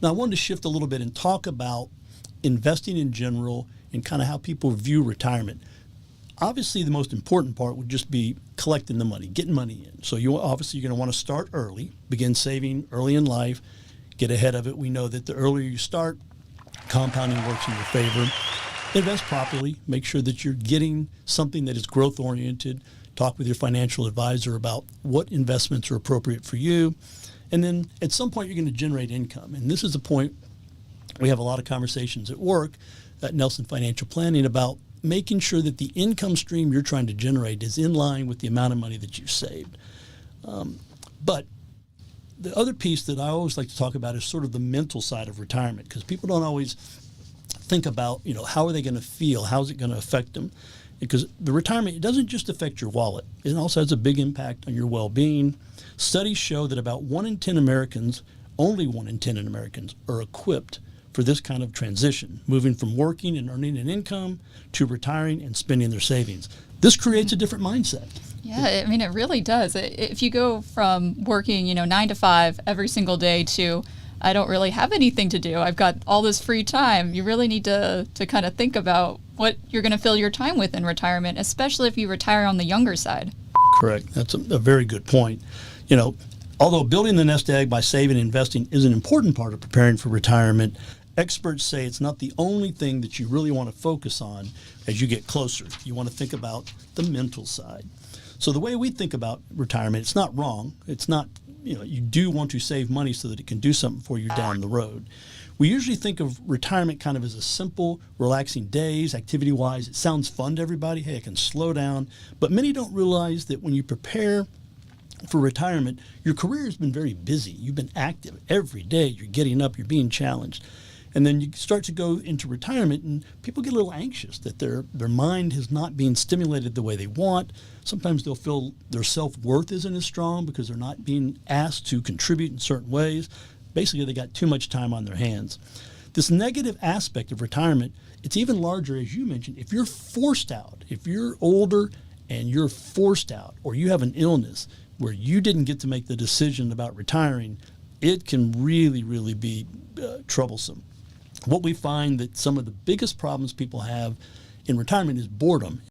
Now, I wanted to shift a little bit and talk about investing in general and kind of how people view retirement. Obviously, the most important part would just be collecting the money, getting money in. So you're going to want to start early, begin saving early in life, get ahead of it. We know that the earlier you start, compounding works in your favor. Invest properly. Make sure that you're getting something that is growth-oriented. Talk with your financial advisor about what investments are appropriate for you. And then at some point, you're going to generate income. And this is the point we have a lot of conversations at work at Nelson Financial Planning about making sure that the income stream you're trying to generate is in line with the amount of money that you've saved. But the other piece that I always like to talk about is sort of the mental side of retirement, because people don't always think about, how are they going to feel? How is it going to affect them? Because the retirement, it doesn't just affect your wallet. It also has a big impact on your well-being. Studies show that about 1 in 10 Americans, only 1 in 10 Americans, are equipped for this kind of transition, moving from working and earning an income to retiring and spending their savings. This creates a different mindset. Yeah, it really does. If you go from working, 9 to 5 every single day to I don't really have anything to do, I've got all this free time, you really need to kind of think about what you're going to fill your time with in retirement, especially if you retire on the younger side. Correct. That's a very good point. Although building the nest egg by saving and investing is an important part of preparing for retirement, experts say it's not the only thing that you really want to focus on as you get closer. You want to think about the mental side. So the way we think about retirement, it's not wrong. It's not, you do want to save money so that it can do something for you down the road. We usually think of retirement kind of as a simple, relaxing days, activity-wise. It sounds fun to everybody. Hey, I can slow down. But many don't realize that when you prepare for retirement, your career has been very busy. You've been active every day. You're getting up. You're being challenged. And then you start to go into retirement and people get a little anxious that their mind is not being stimulated the way they want. Sometimes they'll feel their self-worth isn't as strong because they're not being asked to contribute in certain ways. Basically, they got too much time on their hands. This negative aspect of retirement, it's even larger, as you mentioned, if you're forced out, if you're older and you're forced out, or you have an illness where you didn't get to make the decision about retiring, it can really, really be troublesome. What we find that some of the biggest problems people have in retirement is boredom.